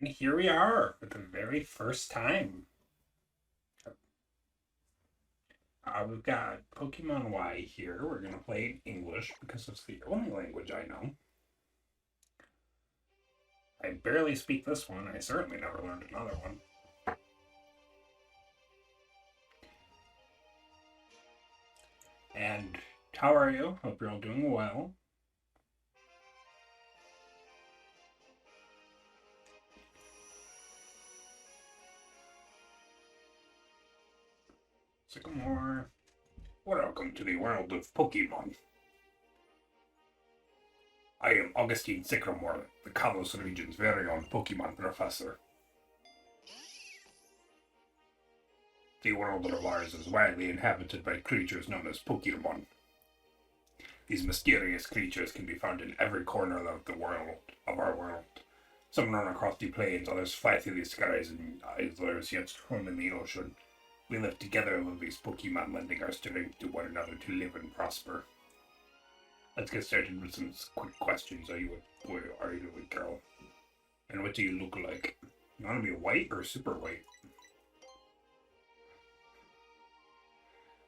And here we are for the very first time. We've got Pokemon Y here. We're going to play in English because it's the only language I know. I barely speak this one. I certainly never learned another one. And how are you? Hope you're all doing well. Sycamore. Welcome to the world of Pokemon. I am Augustine Sycamore, the Kalos region's very own Pokemon professor. The world of ours is widely inhabited by creatures known as Pokemon. These mysterious creatures can be found in every corner of our world. Some run across the plains, others fly through the skies, and others yet swim in the ocean. We live together with these Pokemon, lending our strength to one another to live and prosper. Let's get started with some quick questions. Are you a boy or are you a girl? And what do you look like? You want to be white or super white?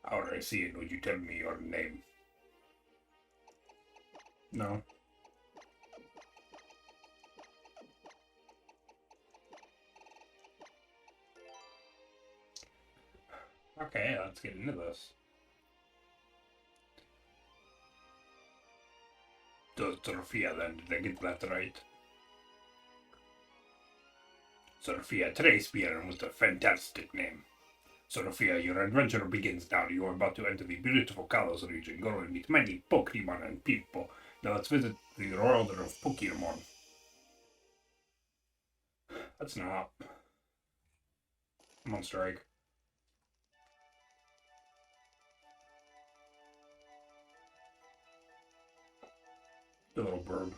How would I see it? Would you tell me your name? No. Okay, let's get into this. Sophia, then, did I get that right? Sophia Trespian was a fantastic name. Sophia, your adventure begins now. You are about to enter the beautiful Kalos region, go and meet many Pokemon and people. Now let's visit the world of Pokemon. That's not. I'm on strike. The little bird.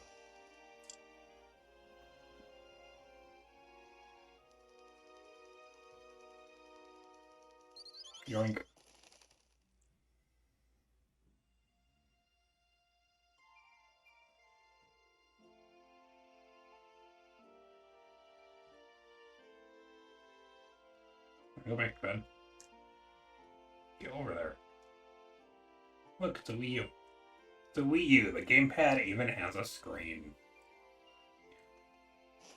Yoink. Go back to bed. Get over there. Look, it's a Wii U. It's a Wii U. The gamepad even has a screen.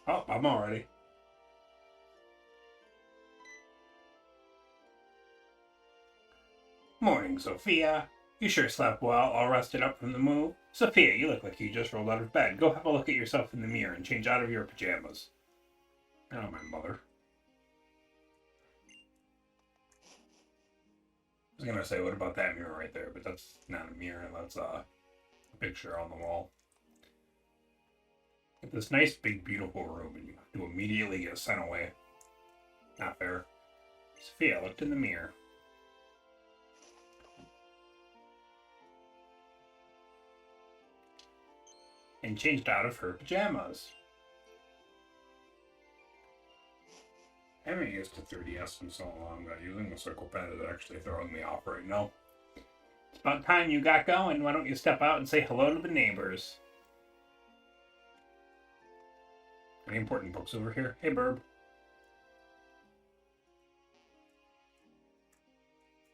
Oh, I'm all ready. Morning, Sophia. You sure slept well, all rested up from the move? Sophia, you look like you just rolled out of bed. Go have a look at yourself in the mirror and change out of your pajamas. Oh, my mother. I was gonna say, what about that mirror right there? But that's not a mirror. That's a picture on the wall. Get this nice, big, beautiful room, and you have to immediately get sent away. Not fair. Sophia looked in the mirror. And changed out of her pajamas. I haven't used the 3DS in so long that using the circle pad is actually throwing me off right now. It's about time you got going. Why don't you step out and say hello to the neighbors? Any important books over here? Hey, Burb.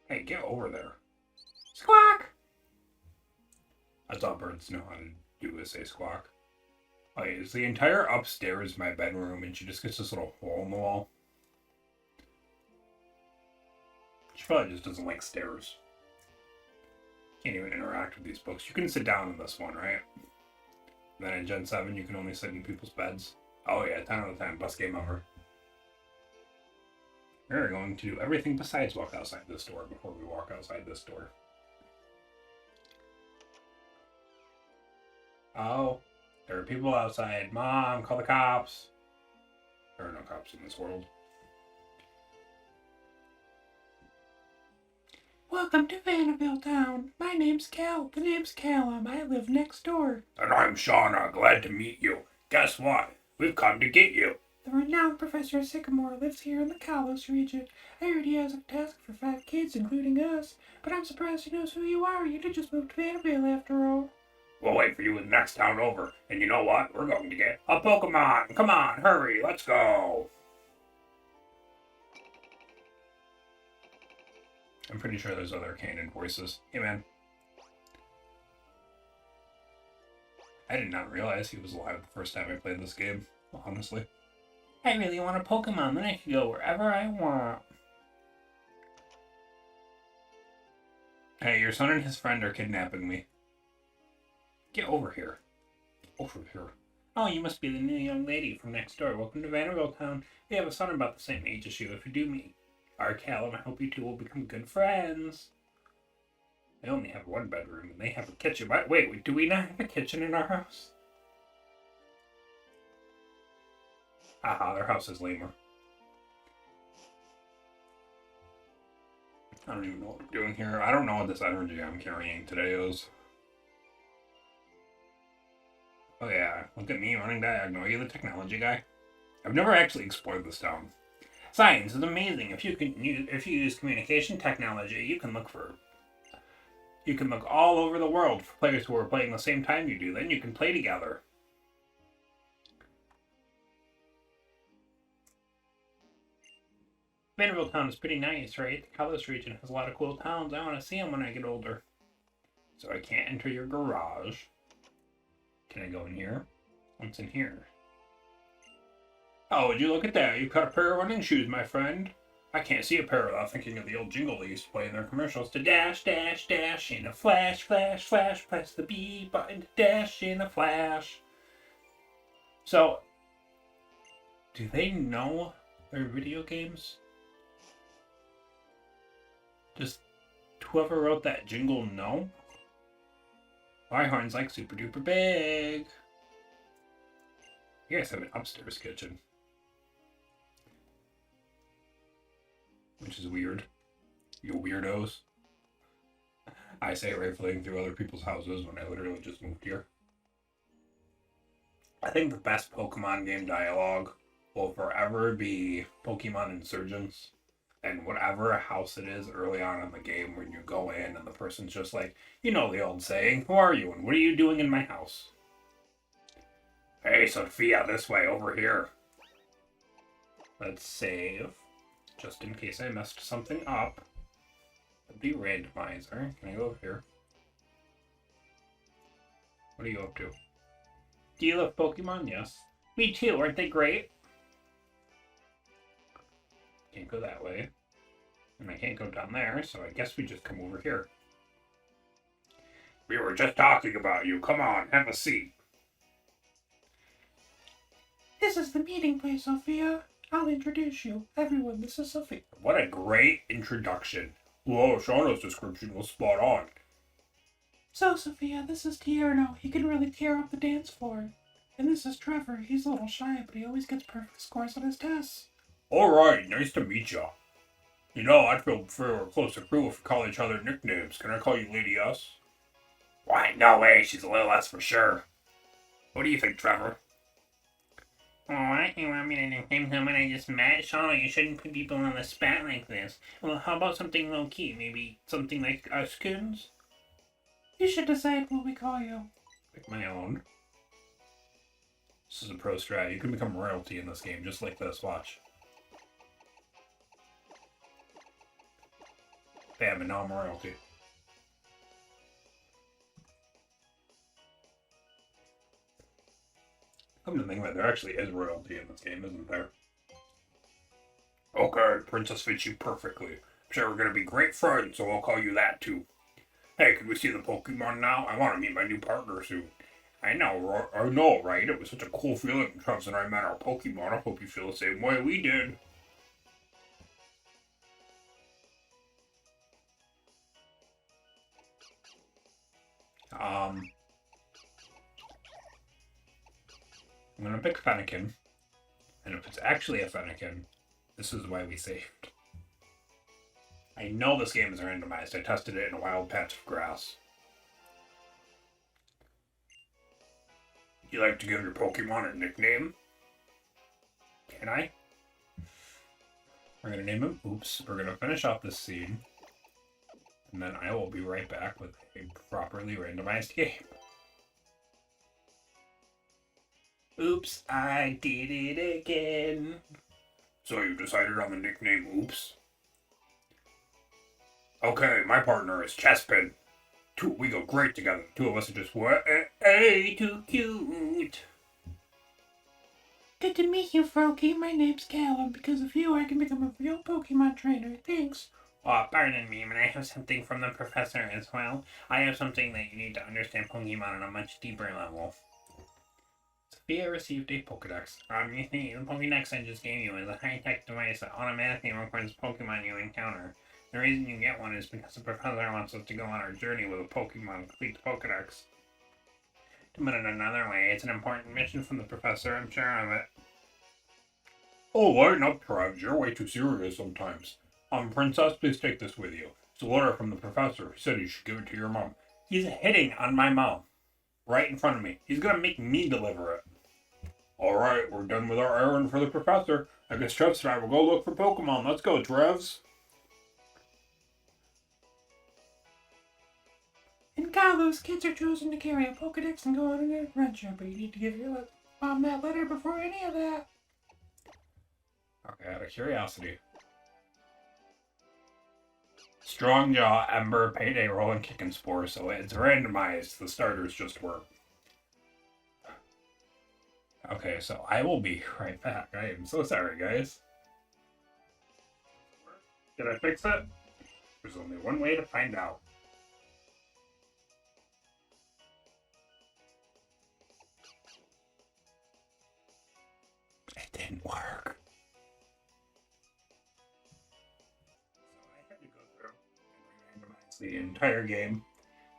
Hey, get over there. Squawk! That's all birds know how to do is say squawk. Okay, is the entire upstairs my bedroom and she just gets this little hole in the wall? She probably just doesn't like stairs. Can't even interact with these books. You can sit down in this one, right? And then in Gen 7, you can only sit in people's beds. Oh yeah, 10 out of 10. Best game ever. We're going to do everything besides walk outside this door before we walk outside this door. Oh, there are people outside. Mom, call the cops. There are no cops in this world. Welcome to Vanderbilt Town. My name's Cal. The name's Callum. I live next door. And I'm Shauna. Glad to meet you. Guess what? We've come to get you. The renowned Professor Sycamore lives here in the Kalos region. I heard he has a task for 5 kids, including us. But I'm surprised he knows who you are. You did just move to Vanderbilt after all. We'll wait for you in the next town over. And you know what? We're going to get a Pokemon. Come on, hurry, let's go. I'm pretty sure there's other canon voices. Hey, man. I did not realize he was alive the first time I played this game, honestly. I really want a Pokemon, then I can go wherever I want. Hey, your son and his friend are kidnapping me. Get over here. Over here. Oh, you must be the new young lady from next door. Welcome to Vanderbilt Town. We have a son about the same age as you. If you do meet our Callum, I hope you two will become good friends. They only have one bedroom, and they have a kitchen. Wait, do we not have a kitchen in our house? Haha, their house is lamer. I don't even know what I'm doing here. I don't know what this energy I'm carrying today is. Oh yeah, look at me running diagonal. Are you the technology guy? I've never actually explored this town. Science is amazing. If you use communication technology, you can look all over the world for players who are playing the same time you do. Then you can play together. Vanderbilt Town is pretty nice, right? The Kalos region has a lot of cool towns. I want to see them when I get older. So I can't enter your garage. Can I go in here? What's in here? Oh, would you look at that? You've got a pair of running shoes, my friend. I can't see a pair without thinking of the old jingle they used to play in their commercials. To dash, dash, dash in a flash, flash, flash. Press the B button to dash in a flash. So, do they know their video games? Does whoever wrote that jingle know? Rhyhorn's like super duper big. You guys have an upstairs kitchen. Which is weird. You weirdos. I say rifling through other people's houses when I literally just moved here. I think the best Pokemon game dialogue will forever be Pokemon Insurgents. And whatever house it is early on in the game when you go in and the person's just like, you know the old saying, who are you and what are you doing in my house? Hey, Sophia, this way, over here. Let's save. Just in case I messed something up. The randomizer. Can I go over here? What are you up to? Do you love Pokemon? Yes. Me too, aren't they great? Can't go that way. And I can't go down there, so I guess we just come over here. We were just talking about you. Come on, have a seat. This is the meeting place, Sophia. I'll introduce you. Everyone, this is Sophia. What a great introduction. Whoa, Shauna's description was spot on. So, Sophia, this is Tierno. He can really tear up the dance floor. And this is Trevor. He's a little shy, but he always gets perfect scores on his tests. Alright, nice to meet ya. You know, I'd feel prefer a closer crew if we call each other nicknames. Can I call you Lady S? Why, no way. She's a little S for sure. What do you think, Trevor? What? You want me to nickname someone I just met? Shauna, you shouldn't put people on the spot like this. Well, how about something low-key? Maybe something like Uskins? You should decide what we call you. Pick my own. This is a pro strat. You can become royalty in this game, just like this. Watch. Bam, and now I'm royalty. Come to think of it, there actually is royalty in this game, isn't there? Okay, Princess fits you perfectly. I'm sure we're gonna be great friends, so I'll call you that too. Hey, can we see the Pokemon now? I want to meet my new partner soon. I know, right? It was such a cool feeling when Travis and I met our Pokemon. I hope you feel the same way we did. I'm gonna pick Fennekin. And if it's actually a Fennekin, this is why we saved. I know this game is randomized. I tested it in a wild patch of grass. You like to give your Pokemon a nickname? Can I? We're gonna name him Oops. We're gonna finish off this scene. And then I will be right back with a properly randomized game. Oops, I did it again. So you decided on the nickname Oops? Okay, my partner is Chespin. We go great together. Two of us are just way too cute. Good to meet you, Froakie. My name's Callum. Because of you, I can become a real Pokemon trainer. Thanks. Oh, pardon me, but I have something from the professor as well. I have something that you need to understand Pokemon on a much deeper level. Sophia received a Pokedex. You see, the Pokedex I just gave you is a high-tech device that automatically records Pokemon you encounter. The reason you get one is because the professor wants us to go on our journey with a Pokemon complete the Pokedex. To put it another way, it's an important mission from the professor, I'm sure of it. Oh, lighten up, Travis. You're way too serious sometimes. Princess, please take this with you. It's a letter from the professor. He said you should give it to your mom. He's hitting on my mom. Right in front of me. He's gonna make me deliver it. Alright, we're done with our errand for the professor. I guess Travis and I will go look for Pokemon. Let's go, Trevs. In Kalos, kids are chosen to carry a Pokedex and go on an adventure, but you need to give your mom that letter before any of that. Okay, out of curiosity. Strong Jaw, Ember, Payday, Roll, and Kick and Spore, so it's randomized. The starters just work. Okay, so I will be right back. I am so sorry, guys. Did I fix it? There's only one way to find out. It didn't work. So I had to go through and randomize the entire game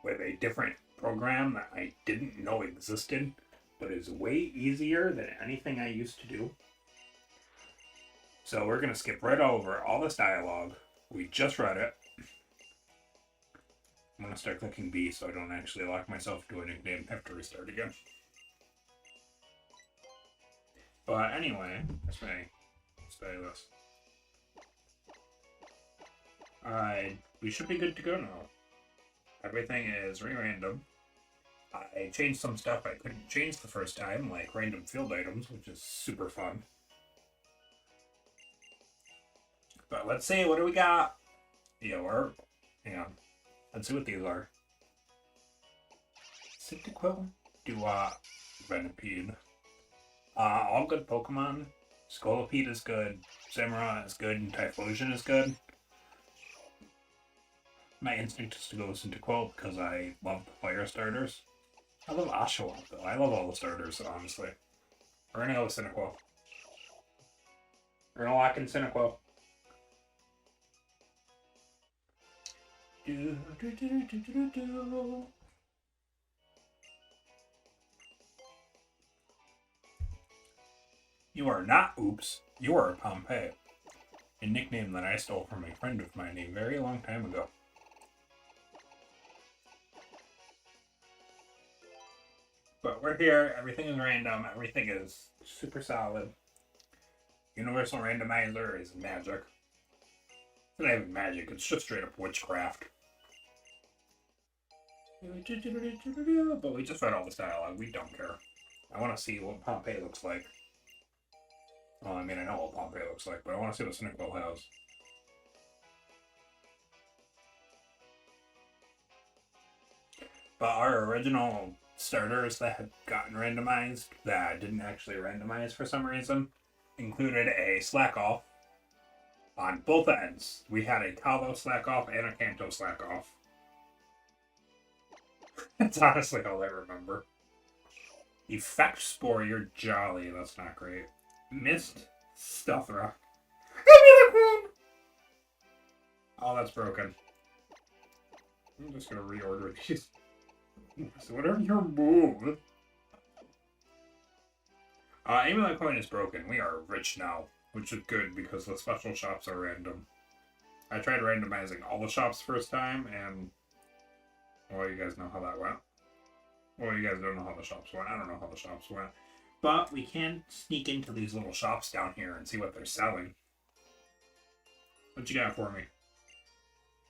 with a different program that I didn't know existed, but is way easier than anything I used to do. So we're going to skip right over all this dialogue. We just read it. I'm going to start clicking B so I don't actually lock myself into a nickname and have to restart again. But anyway, that's my stylus. We should be good to go now. Everything is random. I changed some stuff I couldn't change the first time, like random field items, which is super fun. But let's see, what do we got? Let's see what these are. Cyndaquil, Dewott, Venipede. All good Pokemon. Scolipede is good, Samurott is good, and Typhlosion is good. My instinct is to go with Cyndaquil because I love the fire starters. I love Oshawott though. I love all the starters, honestly. We're gonna go with Cyndaquil. We're gonna lock in Cyndaquil. You are not Oops. You are Pompeii. A nickname that I stole from a friend of mine a very long time ago. But we're here, everything is random, everything is super solid. Universal Randomizer is magic. It's not even magic, it's just straight up witchcraft. But we just read all this dialogue, we don't care. I want to see what Pompeii looks like. Well, I mean, I know what Pompeii looks like, but I want to see what Cyndaquil has. But our original starters that had gotten randomized, that didn't actually randomize for some reason, included a slack off on both ends. We had a Kalos slack off and a Kanto slack off. That's honestly all I remember. Effect Spore, you're jolly. That's not great. Mist Stuffra. Oh, that's broken. I'm just gonna reorder these. So whatever your move. Amulet Coin is broken. We are rich now, which is good because the special shops are random. I tried randomizing all the shops first time, and well, you guys know how that went. Well, you guys don't know how the shops went. I don't know how the shops went. But we can sneak into these little shops down here and see what they're selling. What you got for me?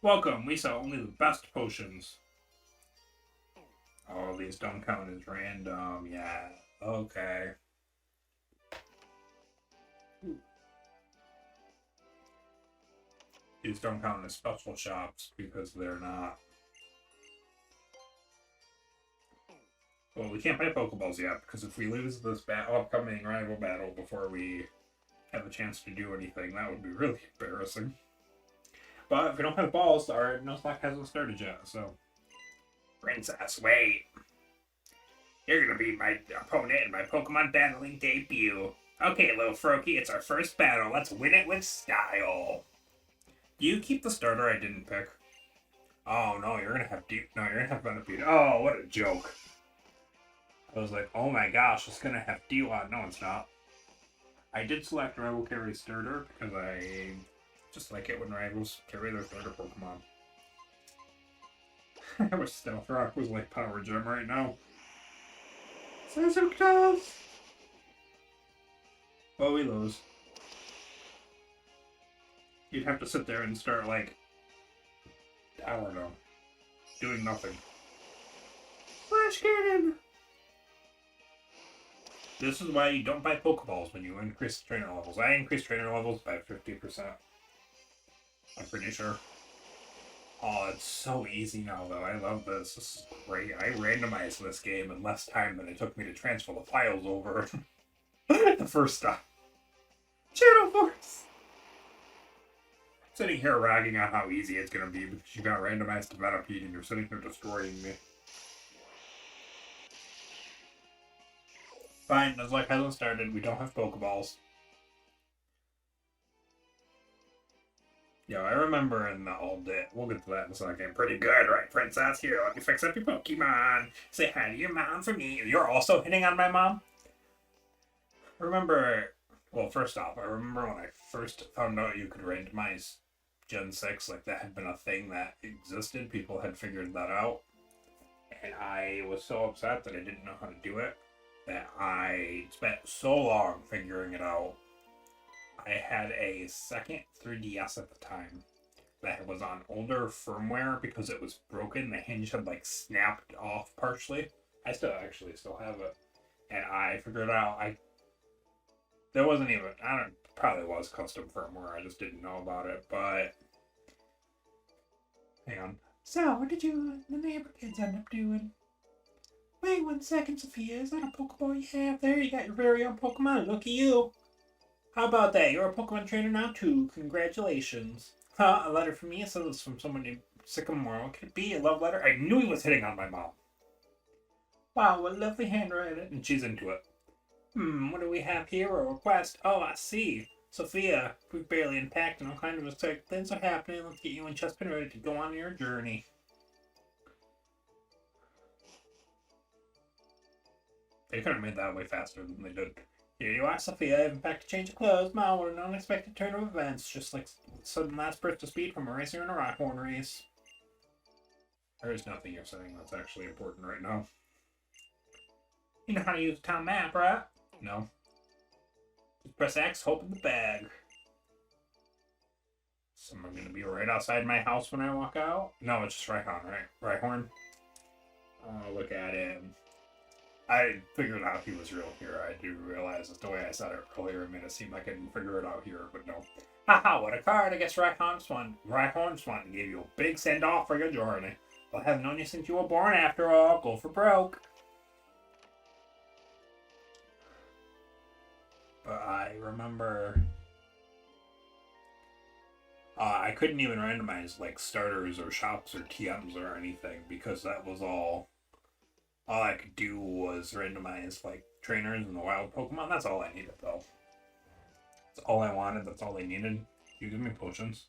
Welcome, we sell only the best potions. Oh, these don't count as random. Yeah, okay. These don't count as special shops because they're not. Well, we can't buy Pokeballs yet because if we lose this upcoming rival battle before we have a chance to do anything, that would be really embarrassing. But if we don't have balls, our Nuzlocke hasn't started yet, so. Princess, wait. You're gonna be my opponent in my Pokemon battling debut. Okay, little Froakie, it's our first battle. Let's win it with style. You keep the starter I didn't pick. Oh no, you're gonna have deep. No, you're gonna have Venipede. Oh, what a joke. I was like, oh my gosh, it's gonna have D-Lot. No, it's not. I did select Rival Carry Starter because I just like it when rivals carry their starter Pokemon. I wish Stealth Rock was like Power Gem right now. Sazuktos! Well, we lose. You'd have to sit there and start, like, I don't know, doing nothing. Flash Cannon! This is why you don't buy Pokeballs when you increase trainer levels. I increased trainer levels by 50%. I'm pretty sure. Oh, it's so easy now, though. I love this. This is great. I randomized this game in less time than it took me to transfer the files over the first time. Shadow Force! Sitting here ragging on how easy it's gonna be because you got randomized to Venipede and you're sitting there destroying me. Fine, Nuzlocke hasn't started. We don't have Pokeballs. Yeah, I remember in the old day. We'll get to that in a second. Pretty good, right, Princess? Here, let me fix up your Pokemon. Say hi to your mom for me. You're also hitting on my mom? Remember, well, first off, I remember when I first found out you could randomize Gen 6, like that had been a thing that existed. People had figured that out. And I was so upset that I didn't know how to do it that I spent so long figuring it out. I had a second 3DS at the time that was on older firmware because it was broken. The hinge had like snapped off partially. I still have it. And I figured out there wasn't even, probably was custom firmware. I just didn't know about it, but hang on. So, what did you and the neighbor kids end up doing? Wait 1 second, Sophia. Is that a Pokeball you have there? You got your very own Pokemon. Look at you. How about that? You're a Pokemon trainer now, too. Congratulations. Huh, a letter from me? It says it's from someone named Sycamore. What could it be? A love letter? I knew he was hitting on my mom. Wow, what lovely handwriting. And she's into it. What do we have here? A request? Oh, I see. Sophia, we've barely unpacked and all kinds of exciting things are happening. Let's get you and Chespin ready to go on your journey. They could have made that way faster than they did. Here you are, Sophia. I haven't packed a change of clothes. Ma, what an unexpected turn of events. Just like sudden last burst of speed from a racer in a rock horn race. There is nothing you're saying that's actually important right now. You know how to use a town map, right? No. Just press X, hope in the bag. Someone gonna be right outside my house when I walk out? No, it's just Rhyhorn, right? Rhyhorn? Oh, look at him. I figured out he was real here. I do realize it's the way I said it earlier. It made it seem like I didn't figure it out here, but no. Haha, what a card. I guess Rhyhorn Swan gave you a big send-off for your journey. Well, I have known you since you were born after all. Go for broke. But I remember I couldn't even randomize like starters or shops or TMs or anything because that was all I could do was randomize like trainers and the wild Pokemon. That's all I needed though. That's all I wanted. That's all I needed. You give me potions.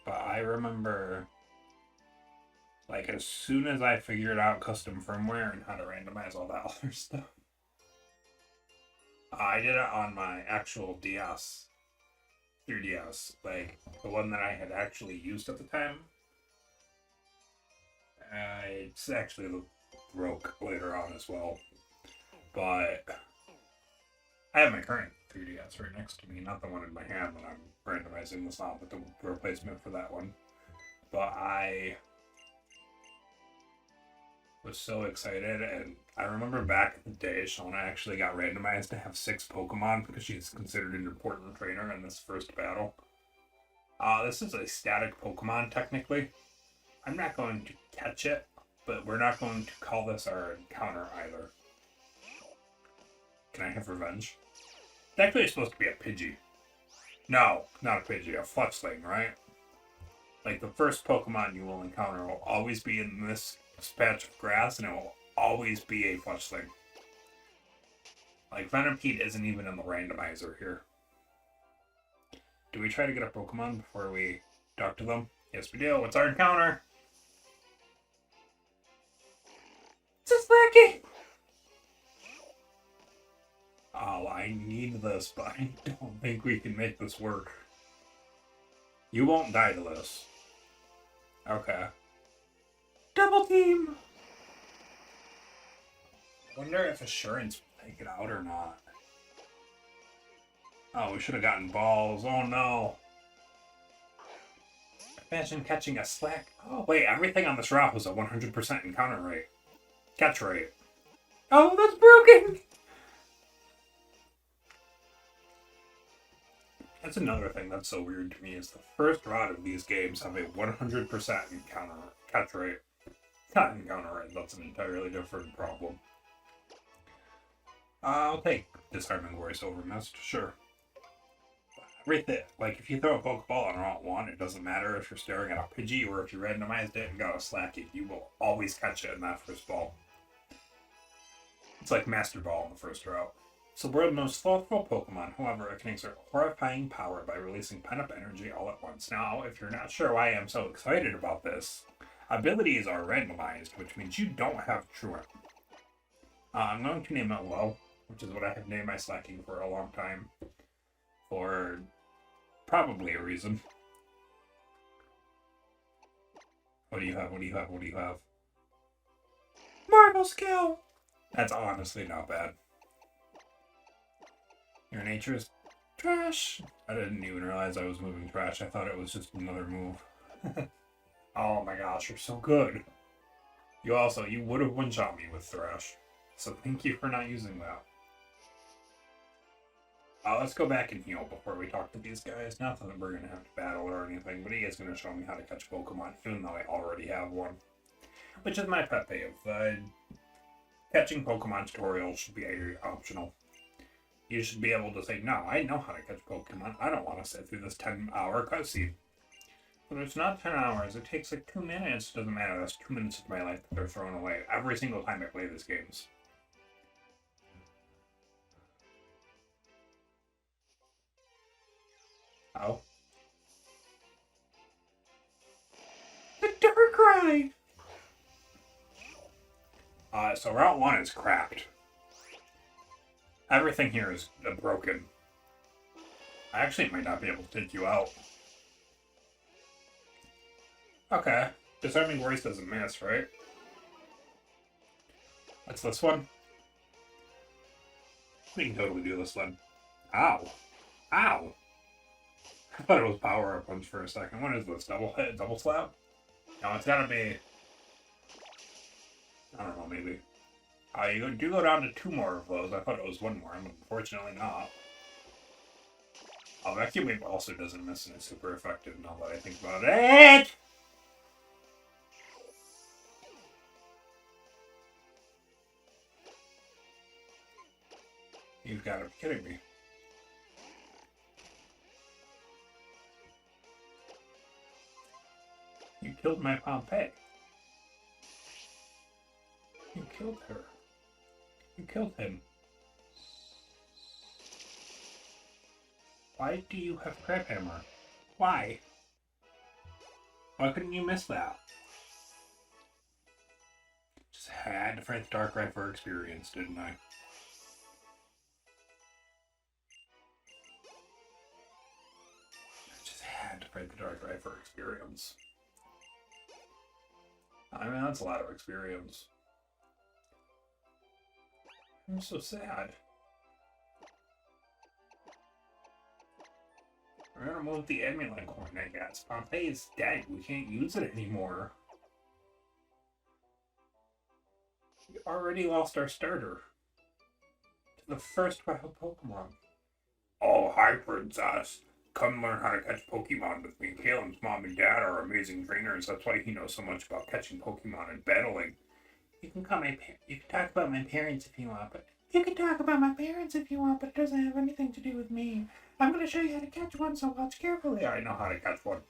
But I remember like as soon as I figured out custom firmware and how to randomize all that other stuff. I did it on my actual DS, 3DS, like the one that I had actually used at the time. It's actually broke later on as well, but I have my current 3DS right next to me, not the one in my hand when I'm randomizing this out, but the replacement for that one. But was so excited, and I remember back in the day, Shauna actually got randomized to have 6 Pokemon because she's considered an important trainer in this first battle. This is a static Pokemon, technically. I'm not going to catch it, but we're not going to call this our encounter either. Can I have revenge? It's actually supposed to be a Pidgey. No, not a Pidgey, a Fletchling, right? Like, the first Pokemon you will encounter will always be in this patch of grass, and it will always be a Fletchling. Like, Venipede isn't even in the randomizer here. Do we try to get a Pokemon before we talk to them? Yes, we do. What's our encounter? It's a Slacky! Oh, I need this, but I don't think we can make this work. You won't die to this. Okay. Double team! Wonder if Assurance will take it out or not. Oh, we should have gotten balls. Oh no. Imagine catching a Slack. Oh, wait, everything on this route was a 100% encounter rate. Catch rate. Oh, that's broken! That's another thing that's so weird to me is the first route of these games have a 100% encounter catch rate. Not encounter rate, that's an entirely different problem. I'll take Disarming Voice over Mist, sure. Everything, like if you throw a Pokeball on Route 1, it doesn't matter if you're staring at a Pidgey or if you randomized it and got a Slacky, you will always catch it in that first ball. It's like Master Ball in the first route. It's the world's most thoughtful Pokemon, however, it can exert horrifying power by releasing pent-up energy all at once. Now, if you're not sure why I'm so excited about this, abilities are randomized, which means you don't have Truant. I'm going to name it Low, which is what I have named my Slacking for a long time. For probably a reason. What do you have? What do you have? What do you have? Marble Skill! That's honestly not bad. Your nature is trash. I didn't even realize I was moving trash. I thought it was just another move. Oh my gosh, you're so good. You would have one-shot me with Thrash. So thank you for not using that. Let's go back and heal before we talk to these guys. Not that we're going to have to battle or anything, but he is going to show me how to catch Pokemon, even though I already have one. Which is my pet peeve. Catching Pokemon tutorials should be optional. You should be able to say, no, I know how to catch Pokemon. I don't want to sit through this 10-hour cutscene. But it's not 10 hours. It takes like 2 minutes. Doesn't matter. That's 2 minutes of my life that they're throwing away every single time I play these games. Oh. The Darkrai! So Route 1 is cracked. Everything here is broken. I actually might not be able to take you out. Okay. Disarming Voice doesn't miss, right? What's this one? We can totally do this one. Ow. Ow. I thought it was Power Up Punch for a second. What is this? Double hit? Double slap? No, it's gotta be... I don't know, maybe. You do go down to 2 more of those. I thought it was 1 more, but unfortunately not. Vacuum Wave also doesn't miss and it's super effective now that I think about it. You've got to be kidding me. You killed my Pompeii. You killed her. You killed him. Why do you have Crab Hammer? Why? Why couldn't you miss that? Just had to fight the Darkrai for experience, didn't I? Just had to fight the Darkrai for experience. I mean, that's a lot of experience. I'm so sad. We're gonna move the Amulet coin, I guess. Pompeii is dead. We can't use it anymore. already lost our starter to the first wild Pokemon. Oh, hi, Princess. Come learn how to catch Pokemon with me. Kalen's mom and dad are amazing trainers. That's why he knows so much about catching Pokemon and battling. You can talk about my parents if you want, but you can talk about my parents if you want, but it doesn't have anything to do with me. I'm gonna show you how to catch one, so watch carefully. Yeah, I know how to catch one.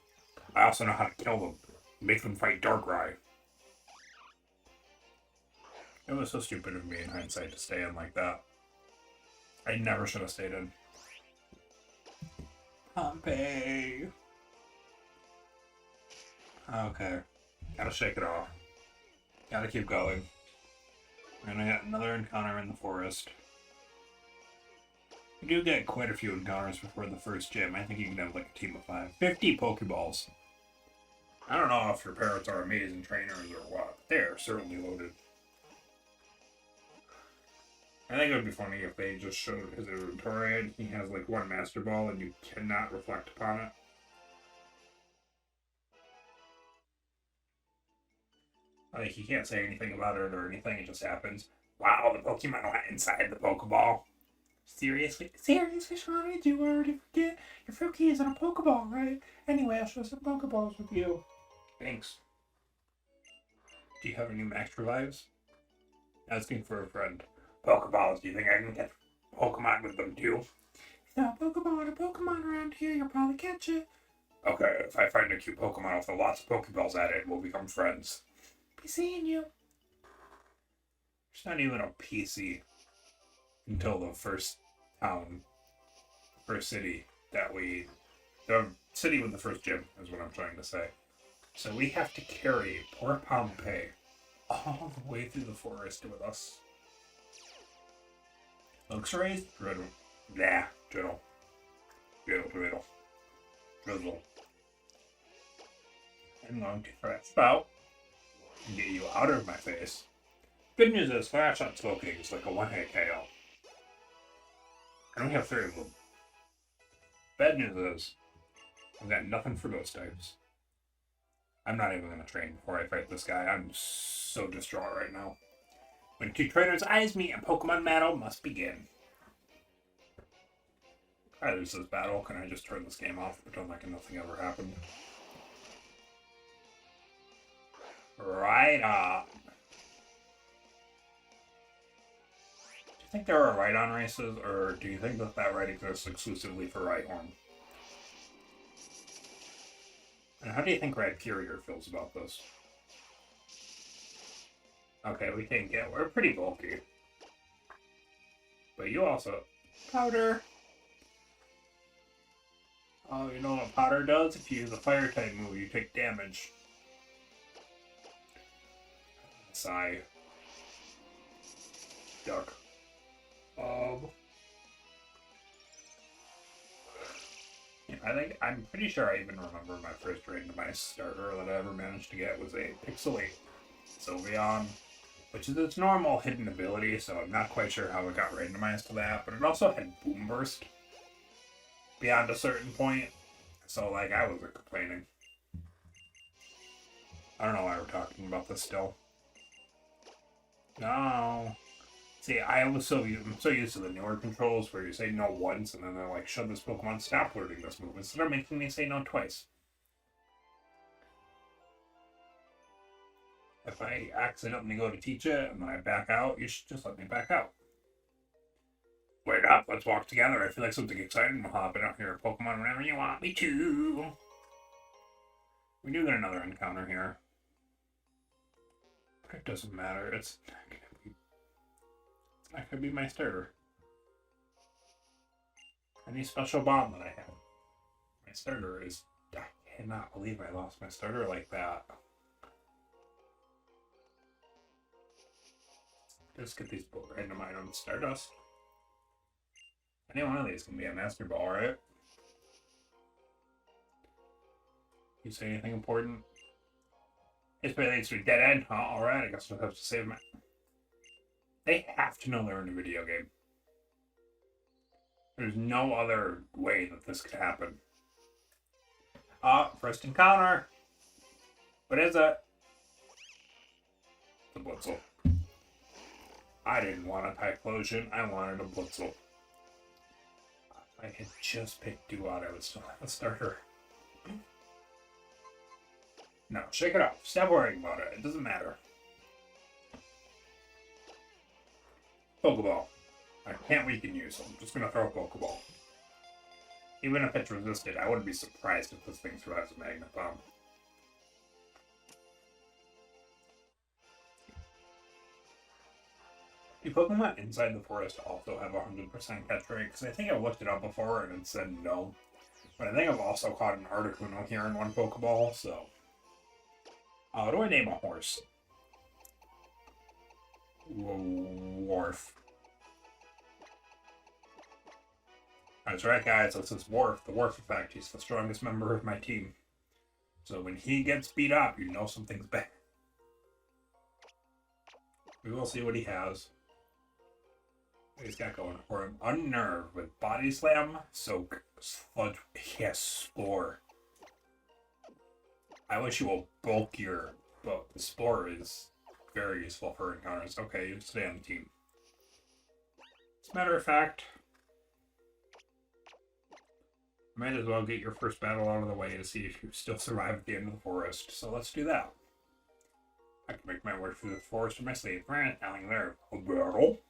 I also know how to kill them. Make them fight Darkrai. It was so stupid of me in hindsight to stay in like that. I never should have stayed in. Pompey. Okay. Gotta shake it off. Gotta keep going. We're gonna get another encounter in the forest. You do get quite a few encounters before the first gym. I think you can have like a team of 5. 50 Pokeballs. I don't know if your parents are amazing trainers or what. They're certainly loaded. I think it would be funny if they just showed his inventory and he has like one Master Ball and you cannot reflect upon it. Like, he can't say anything about it or anything, it just happens. Wow, the Pokemon went inside the Pokeball. Seriously, Sean, did you already forget? Your fruit key is in a Pokeball, right? Anyway, I'll share some Pokeballs with you. Thanks. Do you have any max revives? Asking for a friend. Pokeballs, do you think I can catch Pokemon with them too? If there's a Pokemon around here, you'll probably catch it. Okay, if I find a cute Pokemon with lots of Pokeballs at it, we'll become friends. Be seeing you. There's not even a PC until the first town, first city the city with the first gym is what I'm trying to say. So we have to carry poor Pompey all the way through the forest with us. Looks raised? Drizzle. Nah, Drizzle. Drizzle. I'm going to threat Spout and get you out of my face. Good news is, Flash Shot Slowking is like a one-hit KO. And we have 3 of them. Bad news is, I've got nothing for ghost types. I'm not even going to train before I fight this guy. I'm so distraught right now. When 2 trainers' eyes meet, a Pokemon battle must begin. If I lose this battle, can I just turn this game off and pretend like nothing ever happened? Right on. Do you think there are Rhydon races, or do you think that right exists exclusively for Rhyhorn? And how do you think Rhyperior feels about this? Okay, we can get... We're pretty bulky. But you also... Powder! Oh, you know what Powder does? If you use a Fire-type move, you take damage. Sigh. Yuck. I'm pretty sure I even remember my first randomized starter that I ever managed to get was a Pixelate Sylveon, which is its normal hidden ability, so I'm not quite sure how it got randomized to that, but it also had Boom Burst beyond a certain point, so like I wasn't complaining. I don't know why we're talking about this still. No. See, I'm so used to the newer controls where you say no once and then they're like, should this Pokemon stop learning this move instead of making me say no twice. If I accidentally go to teach it and then I back out, you should just let me back out. Wait up, let's walk together. I feel like something exciting will happen out here. Pokemon whenever you want me to. We do get another encounter here. But it doesn't matter. It's not gonna be my starter. Any special bomb that I have. My starter is... I cannot believe I lost my starter like that. Just get these random items. Stardust. Any one of these can be a Master Ball, right? You say anything important? This way leads to a dead end. Oh, alright, I guess I'll have to save my... They have to know they're in a video game. There's no other way that this could happen. First encounter. What is it? The Blitzel. I didn't want a Typhlosion, I wanted a Blitzel. I had just picked Duat, I would still have a starter. No, shake it off. Stop worrying about it. It doesn't matter. Pokeball. I can't weaken you, so I'm just gonna throw a Pokeball. Even if it's resisted, I wouldn't be surprised if this thing survives a Magnet Bomb. Do Pokemon inside the forest also have a 100% catch rate? Because I think I've looked it up before and it said no. But I think I've also caught an Articuno here in one Pokeball, so... what do I name a horse? Wharf. That's right, guys. This is Wharf, the Wharf effect. He's the strongest member of my team. So when he gets beat up, you know something's bad. We will see what he has. What he's got going for him. Unnerve with Body Slam, Soak, Sludge. He has Spore. I wish you will bulk your boat. The Spore is very useful for encounters. Okay, you stay on the team. As a matter of fact, might as well get your first battle out of the way to see if you still survive at the end of the forest. So let's do that. I can make my way through the forest in my sleep. Right, telling there. A battle?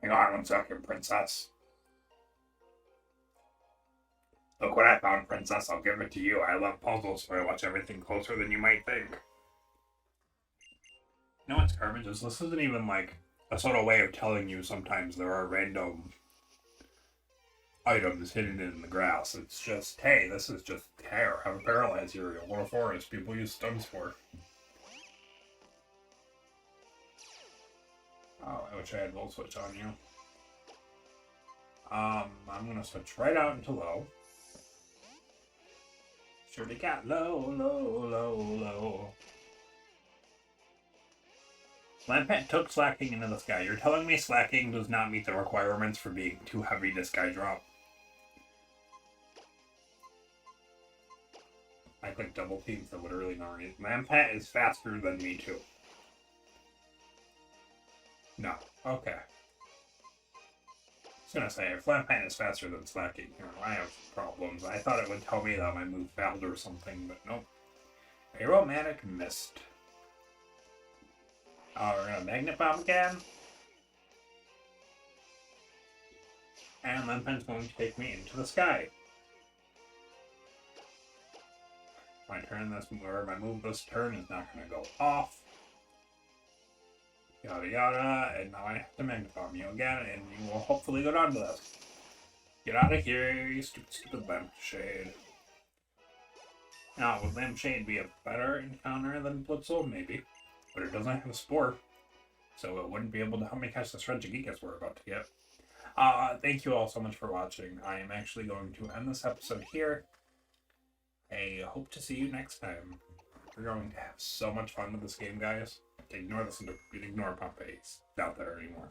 Hang on 1 second, princess. Look what I found, princess. I'll give it to you. I love puzzles, so I watch everything closer than you might think. You know what's garbage is? This isn't even like a sort of way of telling you sometimes there are random items hidden in the grass. It's just, hey, this is just hair. Have a paralyze area. What a forest people use stuns for. Oh, I wish I had Volt Switch on you. I'm gonna switch right out into low. Surely got low, low, low, low. Lampet took Slacking into the sky. You're telling me Slacking does not meet the requirements for being too heavy to sky drop? I click double team for literally no reason. Lampet is faster than me too. No. Okay. I was gonna say, if Lampet is faster than Slacking, you know, I have problems. I thought it would tell me that my move failed or something, but nope. Aromatic Mist. We're gonna Magnet Bomb again. And Lampet's going to take me into the sky. My move this turn is not gonna go off. Yada yada, and now I have to Magnet Bomb you again, and you will hopefully go down to this. Get out of here, you stupid Lampshade. Now, would Lampshade be a better encounter than Blitzel? Maybe. But it doesn't have a Spore, so it wouldn't be able to help me catch this Regigigas we're about to get. Thank you all so much for watching. I am actually going to end this episode here. I hope to see you next time. We're going to have so much fun with this game, guys. Ignore Pompey. He's not there anymore.